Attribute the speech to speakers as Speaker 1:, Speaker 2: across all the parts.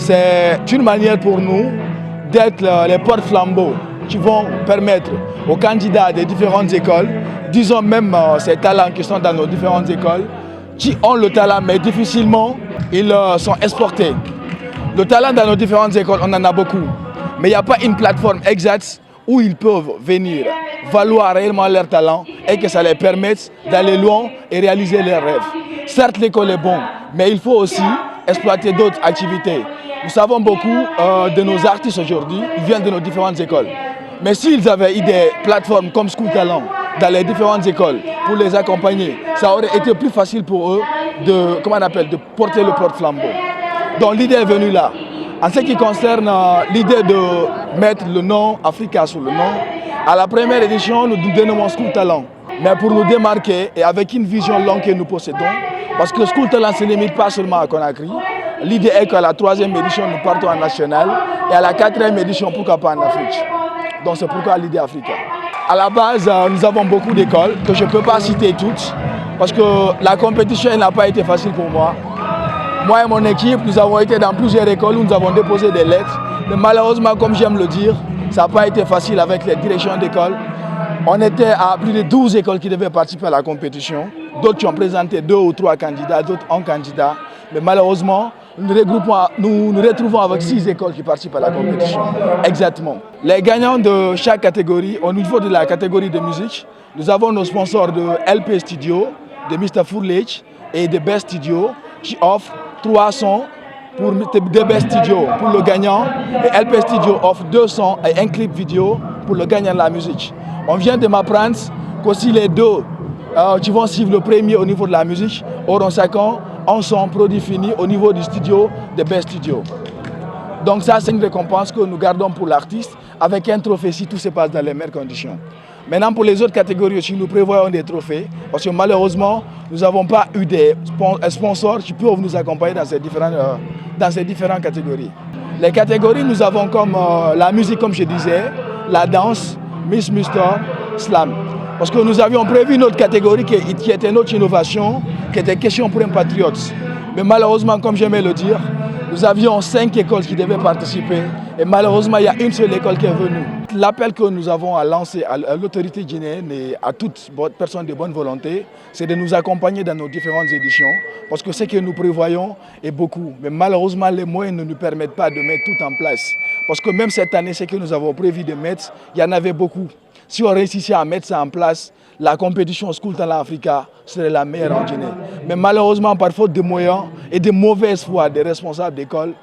Speaker 1: c'est une manière pour nous d'être les porte-flambeaux qui vont permettre aux candidats des différentes écoles, disons même ces talents qui sont dans nos différentes écoles, qui ont le talent mais difficilement ils sont exportés. Le talent dans nos différentes écoles, on en a beaucoup, mais il n'y a pas une plateforme exacte où ils peuvent venir valoir réellement leur talent et que ça les permette d'aller loin et réaliser leurs rêves. Certes, l'école est bonne, mais il faut aussi exploiter d'autres activités. Nous savons beaucoup de nos artistes aujourd'hui, ils viennent de nos différentes écoles. Mais s'ils avaient eu des plateformes comme School Talent dans les différentes écoles pour les accompagner, ça aurait été plus facile pour eux de porter le porte-flambeau. Donc l'idée est venue là. En ce qui concerne l'idée de mettre le nom Africa sur le nom, à la première édition, nous dénommons School Talent. Mais pour nous démarquer et avec une vision longue que nous possédons, parce que School Talent ne se limite pas seulement à Conakry, l'idée est qu'à la 3e édition, nous partons en national et à la 4e édition, pourquoi pas en Afrique. Donc c'est pourquoi l'idée Africa. À la base, nous avons beaucoup d'écoles que je ne peux pas citer toutes parce que la compétition n'a pas été facile pour moi. Moi et mon équipe, nous avons été dans plusieurs écoles où nous avons déposé des lettres. Mais malheureusement, comme j'aime le dire, ça n'a pas été facile avec les directions d'école. On était à plus de 12 écoles qui devaient participer à la compétition. D'autres qui ont présenté 2 ou 3 candidats, d'autres 1 candidat. Mais malheureusement, nous nous retrouvons avec 6 écoles qui participent à la compétition. Exactement. Les gagnants de chaque catégorie, au niveau de la catégorie de musique, nous avons nos sponsors de LP Studio, de Mr. Fourledge et de Best Studio qui offrent 300 pour The Best Studio pour le gagnant et LP Studio offre 200 et un clip vidéo pour le gagnant de la musique. On vient de m'apprendre qu'aussi les 2 qui vont suivre le premier au niveau de la musique auront chacun un son produit fini au niveau du studio de Best Studio. Donc ça, c'est une récompense que nous gardons pour l'artiste avec un trophée si tout se passe dans les meilleures conditions. Maintenant, pour les autres catégories aussi, nous prévoyons des trophées parce que malheureusement, nous n'avons pas eu des sponsors qui peuvent nous accompagner dans ces différentes catégories. Les catégories, nous avons comme la musique, comme je disais, la danse, Miss Mister, Slam. Parce que nous avions prévu une autre catégorie qui était notre innovation, qui était question pour un patriote. Mais malheureusement, comme j'aimais le dire, nous avions 5 écoles qui devaient participer et malheureusement, il y a une seule école qui est venue. L'appel que nous avons à lancer à l'autorité guinéenne et à toute personne de bonne volonté, c'est de nous accompagner dans nos différentes éditions parce que ce que nous prévoyons est beaucoup. Mais malheureusement, les moyens ne nous permettent pas de mettre tout en place. Parce que même cette année, ce que nous avons prévu de mettre, il y en avait beaucoup. Si on réussissait à mettre ça en place, la compétition School Talent Africa serait la meilleure en Guinée. Mais malheureusement, par faute de moyens et de mauvais espoirs des responsables d'école,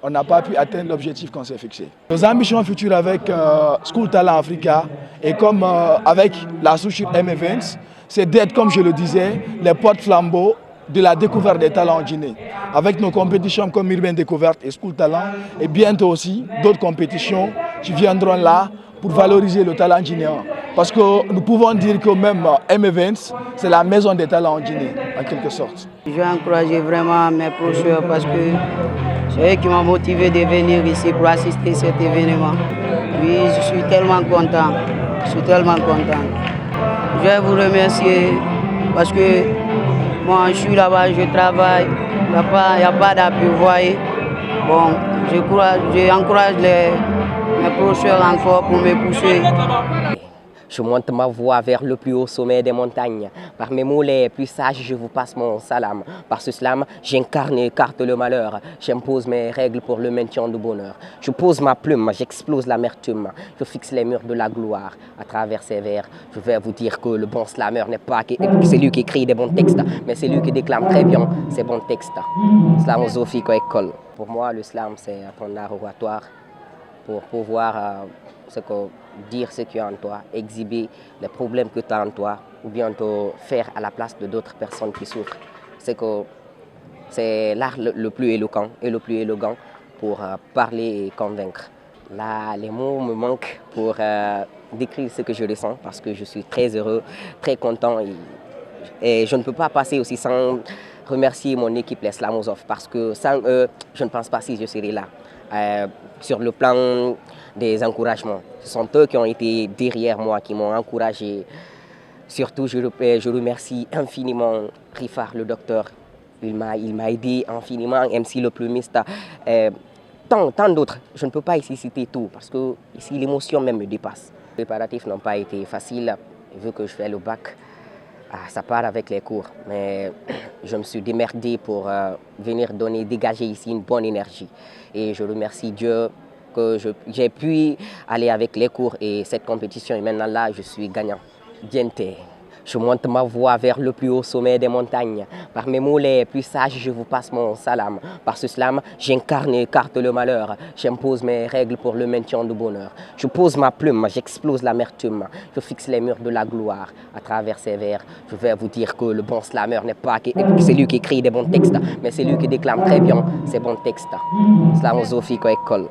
Speaker 1: on n'a pas pu atteindre l'objectif qu'on s'est fixé. Nos ambitions futures avec School Talent Africa et comme avec la structure M-Events, c'est d'être, comme je le disais, les porte-flambeaux de la découverte des talents en Guinée. Avec nos compétitions comme Urbaine Découverte et School Talent, et bientôt aussi d'autres compétitions qui viendront là pour valoriser le talent guinéen. Parce que nous pouvons dire que même M-Events, c'est la maison des talents en Guinée, en quelque sorte.
Speaker 2: Je vais encourager vraiment mes professeurs parce que c'est eux qui m'ont motivé de venir ici pour assister à cet événement. Oui, je suis tellement content. Je suis tellement content. Je vais vous remercier parce que moi, je suis là-bas, je travaille. Il n'y a pas d'appui, vous voyez. Bon, j'encourage mes professeurs encore pour me pousser.
Speaker 3: Je monte ma voix vers le plus haut sommet des montagnes. Par mes mots les plus sages, je vous passe mon salam. Par ce slam, j'incarne et écarte le malheur. J'impose mes règles pour le maintien du bonheur. Je pose ma plume, j'explose l'amertume. Je fixe les murs de la gloire. À travers ces vers, je vais vous dire que le bon slammer n'est pas celui qui écrit des bons textes, mais c'est lui qui déclame très bien ces bons textes. Slamosophie école. Pour moi, le slam, c'est un art oratoire pour pouvoir dire ce qu'il y a en toi, exhiber les problèmes que tu as en toi, ou bien te faire à la place de d'autres personnes qui souffrent. C'est l'art le plus éloquent et le plus élégant pour parler et convaincre. Là, les mots me manquent pour décrire ce que je ressens parce que je suis très heureux, très content et je ne peux pas passer aussi sans remercier mon équipe, les Slamosophes, parce que sans eux, je ne pense pas si je serais là. Sur le plan des encouragements, ce sont eux qui ont été derrière moi, qui m'ont encouragé. Surtout, je remercie infiniment Rifar, le docteur. Il m'a aidé infiniment, MC le plumiste. tant d'autres. Je ne peux pas ici citer tout parce que ici l'émotion même me dépasse. Les préparatifs n'ont pas été faciles vu que je fais le bac. Ça part avec les cours, mais je me suis démerdé pour venir dégager ici une bonne énergie. Et je remercie Dieu que j'ai pu aller avec les cours et cette compétition. Et maintenant là, je suis gagnant. Diente. Je monte ma voix vers le plus haut sommet des montagnes. Par mes mots les plus sages, je vous passe mon salam. Par ce slam, j'incarne et écarte le malheur. J'impose mes règles pour le maintien du bonheur. Je pose ma plume, j'explose l'amertume. Je fixe les murs de la gloire. À travers ces vers, je vais vous dire que le bon slammer n'est pas celui qui écrit des bons textes, mais c'est lui qui déclame très bien ces bons textes. Slamosophie quoi école.